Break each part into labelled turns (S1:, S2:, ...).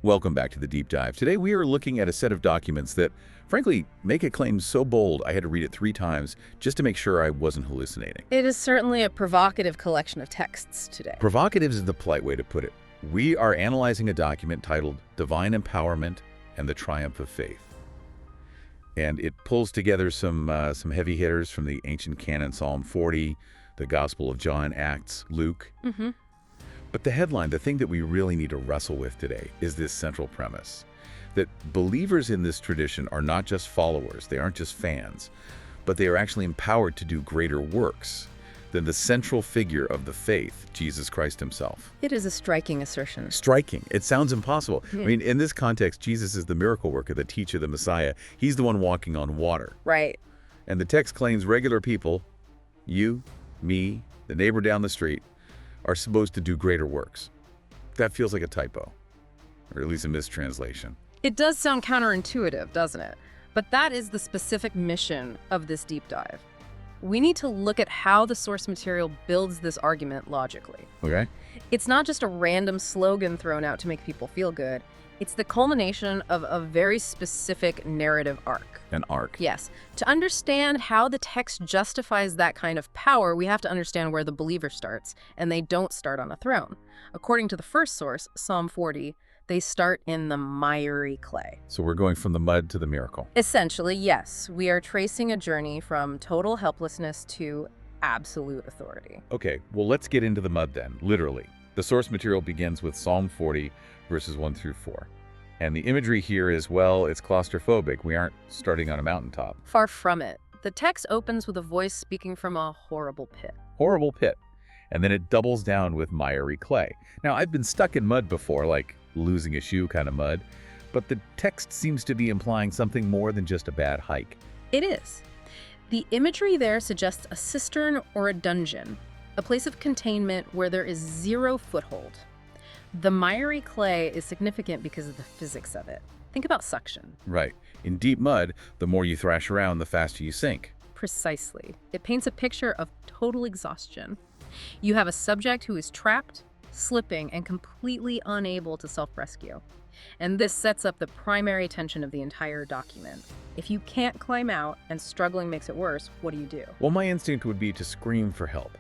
S1: Welcome back to the Deep Dive. Today we are looking at a set of documents that, frankly, make a claim so bold I had to read it 3 times just to make sure I wasn't hallucinating.
S2: It is certainly a provocative collection of texts today.
S1: Provocative is the polite way to put it. We are analyzing a document titled Divine Empowerment and the Triumph of Faith. And it pulls together some heavy hitters from the ancient canon, Psalm 40, the Gospel of John, Acts, Luke. But the headline, the thing that we really need to wrestle with today, is this central premise that believers in this tradition are not just followers, they aren't just fans, but they are actually empowered to do greater works than the central figure of the faith, Jesus Christ himself.
S2: It is a striking assertion.
S1: Striking. It sounds impossible. I mean, in this context, Jesus is the miracle worker, the teacher, the Messiah. He's the one walking on water.
S2: Right.
S1: And the text claims regular people, you, me, the neighbor down the street, are supposed to do greater works. That feels like a typo, or at least a mistranslation.
S2: It does sound counterintuitive, doesn't it? But that is the specific mission of this deep dive. We need to look at how the source material builds this argument logically.
S1: Okay?
S2: It's not just a random slogan thrown out to make people feel good. It's the culmination of a very specific narrative arc.
S1: An arc.
S2: Yes. To understand how the text justifies that kind of power, we have to understand where the believer starts, and they don't start on a throne. According to the first source, Psalm 40, they start in the miry clay.
S1: So we're going from the mud to the miracle.
S2: Essentially, yes. We are tracing a journey from total helplessness to absolute authority.
S1: Okay, well, let's get into the mud then, literally. The source material begins with Psalm 40, verses 1 through 4. And the imagery here is, well, it's claustrophobic. We aren't starting on a mountaintop.
S2: Far from it. The text opens with a voice speaking from a horrible pit.
S1: Horrible pit. And then it doubles down with miry clay. Now, I've been stuck in mud before, like losing a shoe kind of mud, but the text seems to be implying something more than just a bad hike.
S2: It is. The imagery there suggests a cistern or a dungeon, a place of containment where there is zero foothold. The miry clay is significant because of the physics of it. Think about suction.
S1: Right. In deep mud, the more you thrash around, the faster you sink.
S2: Precisely. It paints a picture of total exhaustion. You have a subject who is trapped, slipping, and completely unable to self-rescue. And this sets up the primary tension of the entire document. If you can't climb out and struggling makes it worse, what do?
S1: Well, my instinct would be to scream for help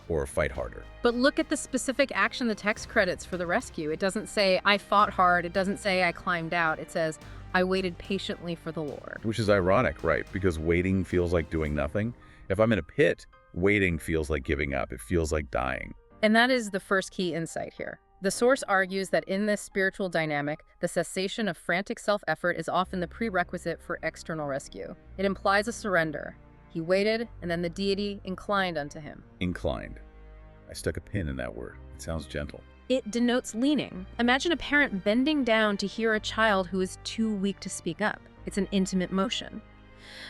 S1: or fight harder.
S2: But look at the specific action the text credits for the rescue. It doesn't say, I fought hard. It doesn't say, I climbed out. It says, I waited patiently for the Lord.
S1: Which is ironic, right? Because waiting feels like doing nothing. If I'm in a pit, waiting feels like giving up. It feels like dying.
S2: And that is the first key insight here. The source argues that in this spiritual dynamic, the cessation of frantic self-effort is often the prerequisite for external rescue. It implies a surrender. He waited, and then the deity inclined unto him.
S1: Inclined. I stuck a pin in that word. It sounds gentle.
S2: It denotes leaning. Imagine a parent bending down to hear a child who is too weak to speak up. It's an intimate motion.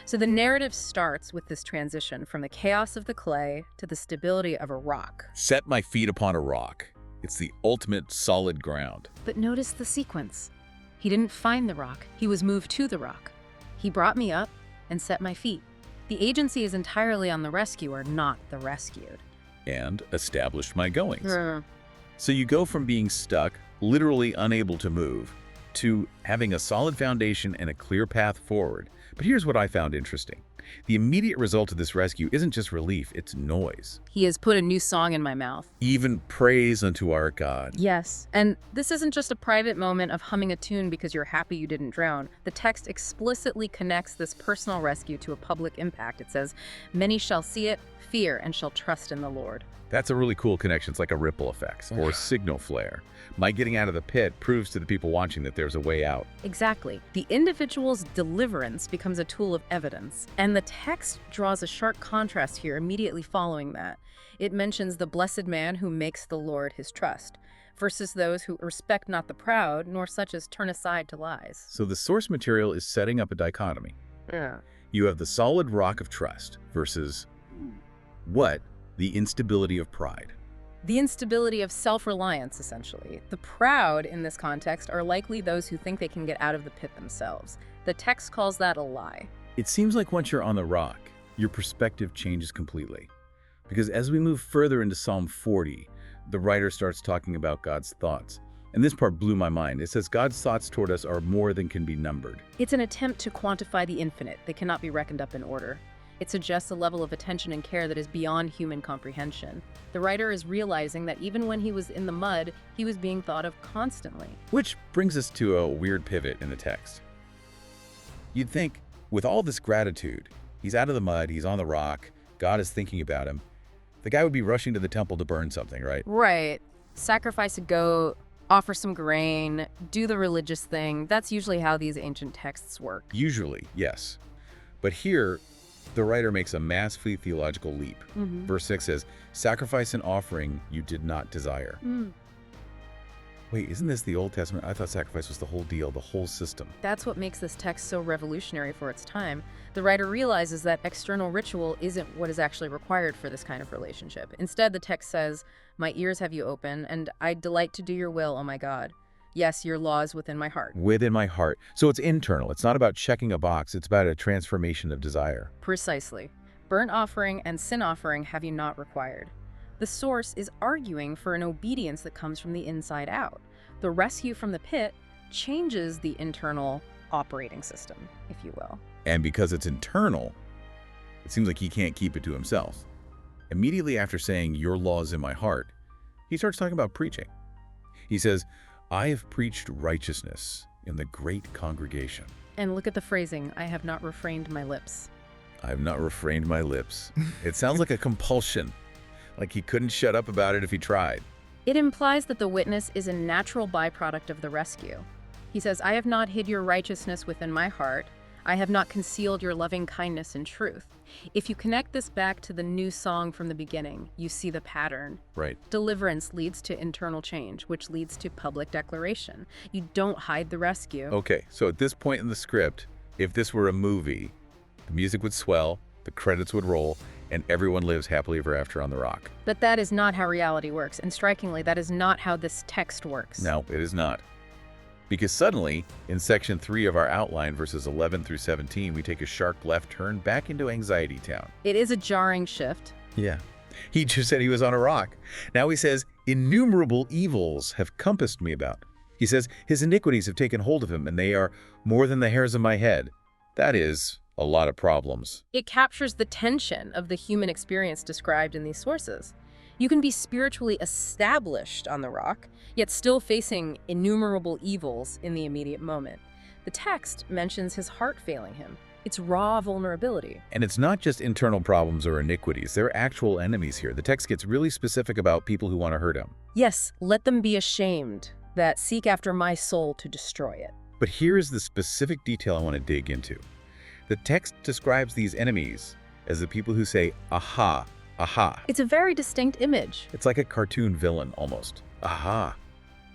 S2: So the narrative starts with this transition from the chaos of the clay to the stability of a rock.
S1: Set my feet upon a rock. It's the ultimate solid ground.
S2: But notice the sequence. He didn't find the rock. He was moved to the rock. He brought me up and set my feet. The agency is entirely on the rescuer, not the rescued.
S1: And established my goings. So you go from being stuck, literally unable to move, to having a solid foundation and a clear path forward. But here's what I found interesting. The immediate result of this rescue isn't just relief, it's noise.
S2: He has put a new song in my mouth.
S1: Even praise unto our God.
S2: Yes, and this isn't just a private moment of humming a tune because you're happy you didn't drown. The text explicitly connects this personal rescue to a public impact. It says, many shall see it, fear, and shall trust in the Lord.
S1: That's a really cool connection. It's like a ripple effect or a signal flare. My getting out of the pit proves to the people watching that there's a way out.
S2: Exactly. The individual's deliverance becomes a tool of evidence, and the text draws a sharp contrast here immediately following that. It mentions the blessed man who makes the Lord his trust, versus those who respect not the proud, nor such as turn aside to lies.
S1: So the source material is setting up a dichotomy.
S2: Yeah.
S1: You have the solid rock of trust versus what? The instability of pride.
S2: The instability of self-reliance, essentially. The proud, in this context, are likely those who think they can get out of the pit themselves. The text calls that a lie.
S1: It seems like once you're on the rock, your perspective changes completely. Because as we move further into Psalm 40, the writer starts talking about God's thoughts. And this part blew my mind. It says God's thoughts toward us are more than can be numbered.
S2: It's an attempt to quantify the infinite. They cannot be reckoned up in order. It suggests a level of attention and care that is beyond human comprehension. The writer is realizing that even when he was in the mud, he was being thought of constantly.
S1: Which brings us to a weird pivot in the text. You'd think, with all this gratitude, he's out of the mud, he's on the rock, God is thinking about him, the guy would be rushing to the temple to burn something, right?
S2: Right. Sacrifice a goat, offer some grain, do the religious thing. That's usually how these ancient texts work.
S1: Usually, yes. But here, the writer makes a massively theological leap. Verse 6 says, sacrifice and offering you did not desire. Wait, isn't this the Old Testament? I thought sacrifice was the whole deal, the whole system.
S2: That's what makes this text so revolutionary for its time. The writer realizes that external ritual isn't what is actually required for this kind of relationship. Instead, the text says, my ears have you open, and I delight to do your will, O my God. Yes, your law is within my heart.
S1: Within my heart. So it's internal. It's not about checking a box. It's about a transformation of desire.
S2: Precisely. Burnt offering and sin offering have you not required. The source is arguing for an obedience that comes from the inside out. The rescue from the pit changes the internal operating system, if you will.
S1: And because it's internal, it seems like he can't keep it to himself. Immediately after saying, your law is in my heart, he starts talking about preaching. He says, I have preached righteousness in the great congregation.
S2: And look at the phrasing, I have not refrained my lips.
S1: I have not refrained my lips. It sounds like a compulsion, like he couldn't shut up about it if he tried.
S2: It implies that the witness is a natural byproduct of the rescue. He says, I have not hid your righteousness within my heart. I have not concealed your loving kindness and truth. If you connect this back to the new song from the beginning, you see the pattern.
S1: Right.
S2: Deliverance leads to internal change, which leads to public declaration. You don't hide the rescue.
S1: Okay, so at this point in the script, if this were a movie, the music would swell, the credits would roll, and everyone lives happily ever after on the rock.
S2: But that is not how reality works, and strikingly, that is not how this text works.
S1: No, it is not. Because suddenly, in section 3 of our outline, verses 11 through 17, we take a sharp left turn back into Anxiety Town.
S2: It is a jarring shift.
S1: Yeah. He just said he was on a rock. Now he says, innumerable evils have compassed me about. He says, his iniquities have taken hold of him, and they are more than the hairs of my head. That is a lot of problems.
S2: It captures the tension of the human experience described in these sources. You can be spiritually established on the rock, yet still facing innumerable evils in the immediate moment. The text mentions his heart failing him. It's raw vulnerability.
S1: And it's not just internal problems or iniquities. There are actual enemies here. The text gets really specific about people who want to hurt him.
S2: Yes, let them be ashamed that seek after my soul to destroy it.
S1: But here's the specific detail I want to dig into. The text describes these enemies as the people who say, aha, aha.
S2: It's a very distinct image.
S1: It's like a cartoon villain, almost. Aha.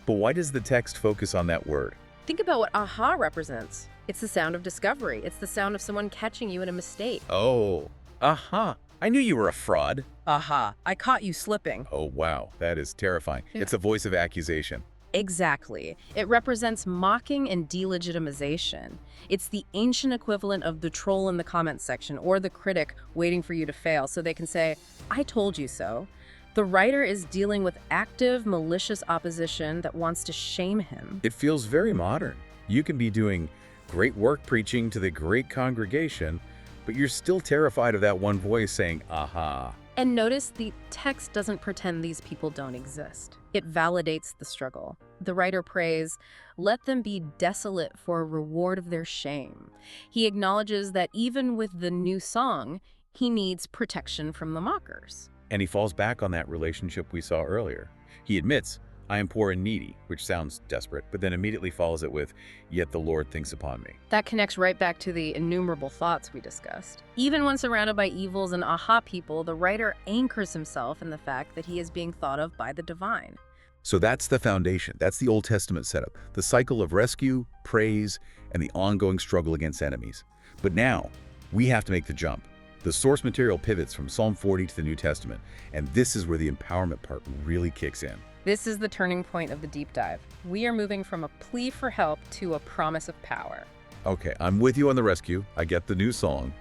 S1: But why does the text focus on that word?
S2: Think about what aha represents. It's the sound of discovery. It's the sound of someone catching you in a mistake.
S1: Oh, aha. I knew you were a fraud.
S2: Aha, I caught you slipping.
S1: Oh, wow. That is terrifying.
S2: Yeah.
S1: It's a voice of accusation.
S2: Exactly. It represents mocking and delegitimization. It's the ancient equivalent of the troll in the comments section or the critic waiting for you to fail so they can say, I told you so. The writer is dealing with active, malicious opposition that wants to shame him.
S1: It feels very modern. You can be doing great work preaching to the great congregation, but you're still terrified of that one voice saying, aha.
S2: And notice the text doesn't pretend these people don't exist. It validates the struggle. The writer prays, let them be desolate for a reward of their shame. He acknowledges that even with the new song, he needs protection from the mockers.
S1: And he falls back on that relationship we saw earlier. He admits, I am poor and needy, which sounds desperate, but then immediately follows it with, yet the Lord thinks upon me.
S2: That connects right back to the innumerable thoughts we discussed. Even when surrounded by evils and aha people, the writer anchors himself in the fact that he is being thought of by the divine.
S1: So that's the foundation. That's the Old Testament setup. The cycle of rescue, praise, and the ongoing struggle against enemies. But now, we have to make the jump. The source material pivots from Psalm 40 to the New Testament, and this is where the empowerment part really kicks in.
S2: This is the turning point of the deep dive. We are moving from a plea for help to a promise of power.
S1: Okay, I'm with you on the rescue. I get the new song.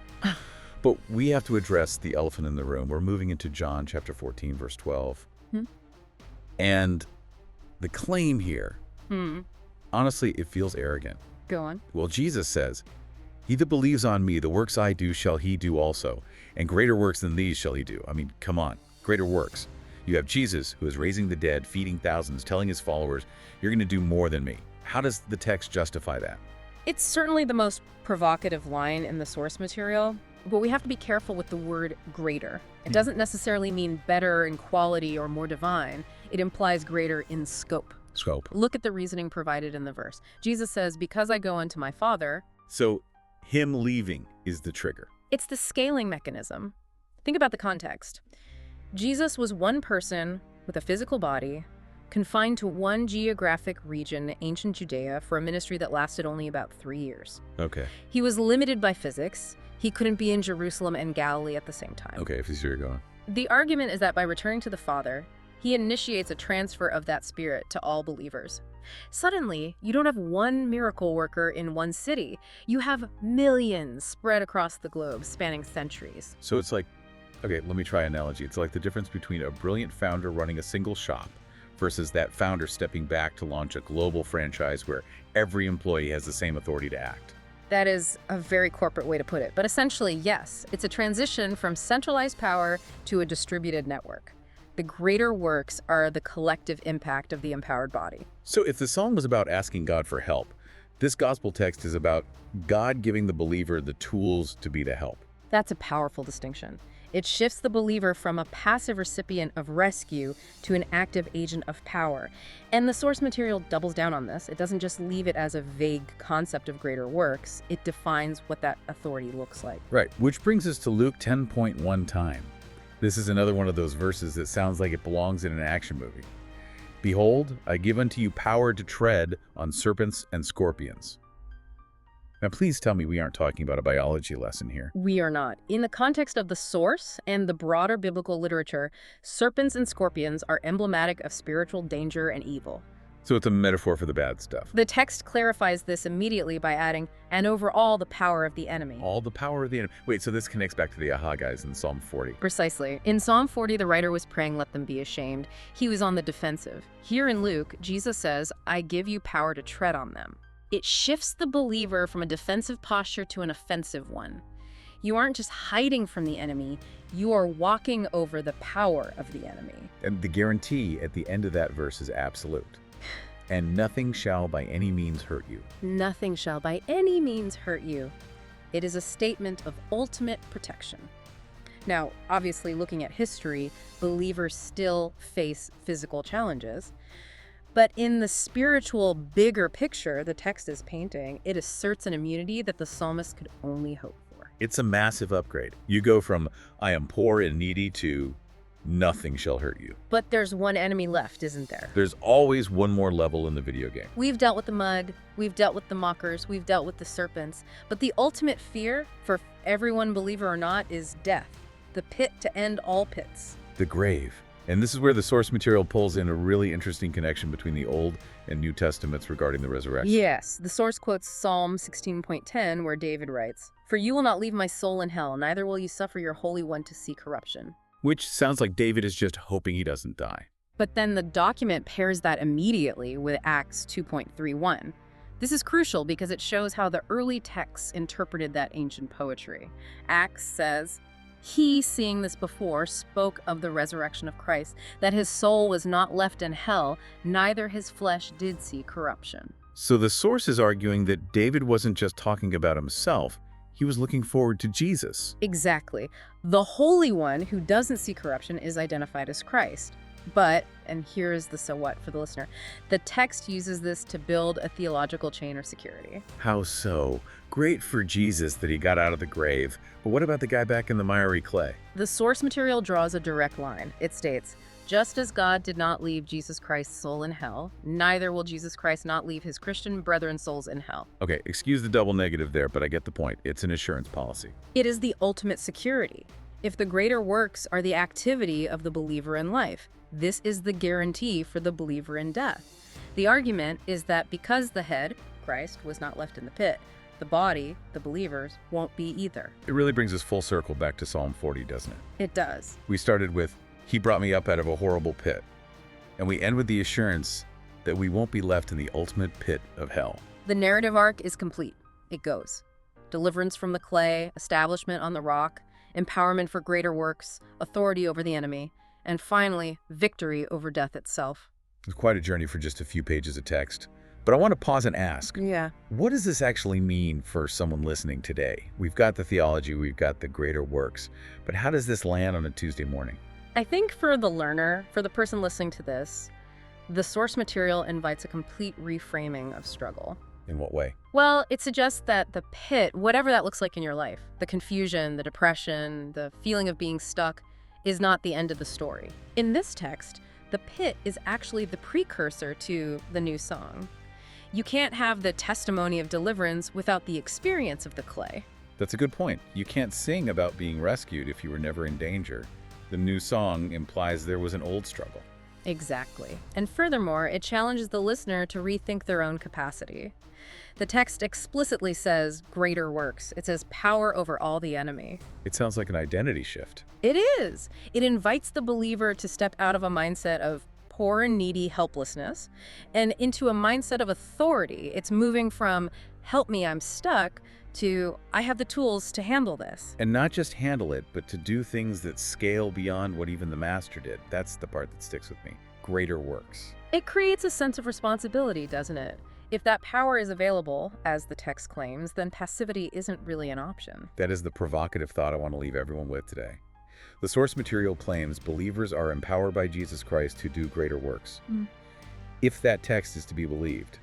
S1: But we have to address the elephant in the room. We're moving into John chapter 14, verse 12. And the claim here Honestly, it feels arrogant.
S2: Go on.
S1: Well, Jesus says, "He that believes on me, the works I do shall he do also, and greater works than these shall he do." I mean, come on, greater works. You have Jesus, who is raising the dead, feeding thousands, telling his followers, "You're going to do more than me." How does the text justify that?
S2: It's certainly the most provocative line in the source material, but we have to be careful with the word greater. It doesn't necessarily mean better in quality or more divine. It implies greater in scope.
S1: Scope.
S2: Look at the reasoning provided in the verse. Jesus says, "Because I go unto my Father."
S1: So him leaving is the trigger.
S2: It's the scaling mechanism. Think about the context. Jesus was one person with a physical body, confined to one geographic region, ancient Judea, for a ministry that lasted only about 3 years.
S1: Okay.
S2: He was limited by physics. He couldn't be in Jerusalem and Galilee at the same time.
S1: Okay, if you see where you're going.
S2: The argument is that by returning to the Father, he initiates a transfer of that spirit to all believers. Suddenly, you don't have one miracle worker in one city. You have millions spread across the globe, spanning centuries.
S1: So it's like, okay, let me try an analogy. It's like the difference between a brilliant founder running a single shop versus that founder stepping back to launch a global franchise where every employee has the same authority to act.
S2: That is a very corporate way to put it, but essentially, yes, it's a transition from centralized power to a distributed network. The greater works are the collective impact of the empowered body.
S1: So if the psalm was about asking God for help, this gospel text is about God giving the believer the tools to be the help.
S2: That's a powerful distinction. It shifts the believer from a passive recipient of rescue to an active agent of power. And the source material doubles down on this. It doesn't just leave it as a vague concept of greater works. It defines what that authority looks like.
S1: Right, which brings us to Luke 10.1 time. This is another one of those verses that sounds like it belongs in an action movie. "Behold, I give unto you power to tread on serpents and scorpions." Now, please tell me we aren't talking about a biology lesson here.
S2: We are not. In the context of the source and the broader biblical literature, serpents and scorpions are emblematic of spiritual danger and evil.
S1: So it's a metaphor for the bad stuff.
S2: The text clarifies this immediately by adding, "and over all the power of the enemy."
S1: All the power of the enemy. Wait, so this connects back to the aha guys in Psalm 40.
S2: Precisely. In Psalm 40, the writer was praying, "Let them be ashamed." He was on the defensive. Here in Luke, Jesus says, "I give you power to tread on them." It shifts the believer from a defensive posture to an offensive one. You aren't just hiding from the enemy, you are walking over the power of the enemy.
S1: And the guarantee at the end of that verse is absolute. "And nothing shall by any means hurt you."
S2: Nothing shall by any means hurt you. It is a statement of ultimate protection. Now, obviously, looking at history, believers still face physical challenges. But in the spiritual, bigger picture the text is painting, it asserts an immunity that the psalmist could only hope for.
S1: It's a massive upgrade. You go from "I am poor and needy" to "nothing shall hurt you."
S2: But there's one enemy left, isn't there?
S1: There's always one more level in the video game.
S2: We've dealt with the mud, we've dealt with the mockers, we've dealt with the serpents. But the ultimate fear, for everyone, believer or not, is death. The pit to end all pits.
S1: The grave. And this is where the source material pulls in a really interesting connection between the Old and New Testaments regarding the resurrection.
S2: Yes, the source quotes Psalm 16.10, where David writes, "For you will not leave my soul in hell, neither will you suffer your Holy One to see corruption."
S1: Which sounds like David is just hoping he doesn't die.
S2: But then the document pairs that immediately with Acts 2.31. This is crucial because it shows how the early texts interpreted that ancient poetry. Acts says, "He, seeing this before, spoke of the resurrection of Christ, that his soul was not left in hell, neither his flesh did see corruption."
S1: So the source is arguing that David wasn't just talking about himself, he was looking forward to Jesus.
S2: Exactly. The Holy One who doesn't see corruption is identified as Christ. But, and here is the so what for the listener, the text uses this to build a theological chain of security.
S1: How so? Great for Jesus that he got out of the grave, but what about the guy back in the miry clay?
S2: The source material draws a direct line. It states, "Just as God did not leave Jesus Christ's soul in hell, neither will Jesus Christ not leave his Christian brethren's souls in hell."
S1: Okay, excuse the double negative there, but I get the point. It's an assurance policy.
S2: It is the ultimate security. If the greater works are the activity of the believer in life, this is the guarantee for the believer in death. The argument is that because the head, Christ, was not left in the pit, the body, the believers, won't be either.
S1: It really brings us full circle back to Psalm 40, doesn't it?
S2: It does.
S1: We started with, "He brought me up out of a horrible pit." And we end with the assurance that we won't be left in the ultimate pit of hell.
S2: The narrative arc is complete. It goes. Deliverance from the clay, establishment on the rock, empowerment for greater works, authority over the enemy, and finally, victory over death itself.
S1: It's quite a journey for just a few pages of text. But I want to pause and ask,
S2: Yeah.
S1: what does this actually mean for someone listening today? We've got the theology, we've got the greater works, but how does this land on a Tuesday morning?
S2: I think for the learner, for the person listening to this, the source material invites a complete reframing of struggle.
S1: In what way?
S2: Well, it suggests that the pit, whatever that looks like in your life, the confusion, the depression, the feeling of being stuck, is not the end of the story. In this text, the pit is actually the precursor to the new song. You can't have the testimony of deliverance without the experience of the clay.
S1: That's a good point. You can't sing about being rescued if you were never in danger. The new song implies there was an old struggle.
S2: Exactly. And furthermore, it challenges the listener to rethink their own capacity. The text explicitly says greater works. It says power over all the enemy.
S1: It sounds like an identity shift.
S2: It is. It invites the believer to step out of a mindset of poor and needy helplessness and into a mindset of authority. It's moving from help me, I'm stuck, to I have the tools to handle this.
S1: And not just handle it, but to do things that scale beyond what even the master did. That's the part that sticks with me. Greater works.
S2: It creates a sense of responsibility, doesn't it? If that power is available, as the text claims, then passivity isn't really an option.
S1: That is the provocative thought I want to leave everyone with today. The source material claims believers are empowered by Jesus Christ to do greater works. If that text is to be believed,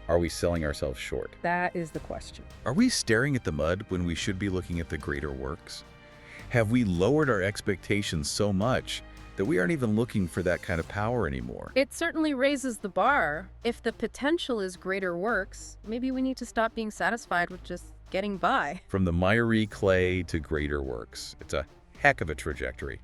S1: are we selling ourselves short?
S2: That is the question.
S1: Are we staring at the mud when we should be looking at the greater works? Have we lowered our expectations so much that we aren't even looking for that kind of power anymore?
S2: It certainly raises the bar. If the potential is greater works, maybe we need to stop being satisfied with just getting by.
S1: From the miry clay to greater works. It's a heck of a trajectory.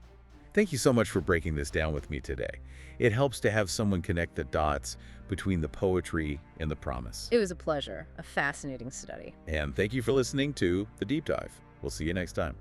S1: Thank you so much for breaking this down with me today. It helps to have someone connect the dots between the poetry and the promise.
S2: It was a pleasure, a fascinating study.
S1: And thank you for listening to The Deep Dive. We'll see you next time.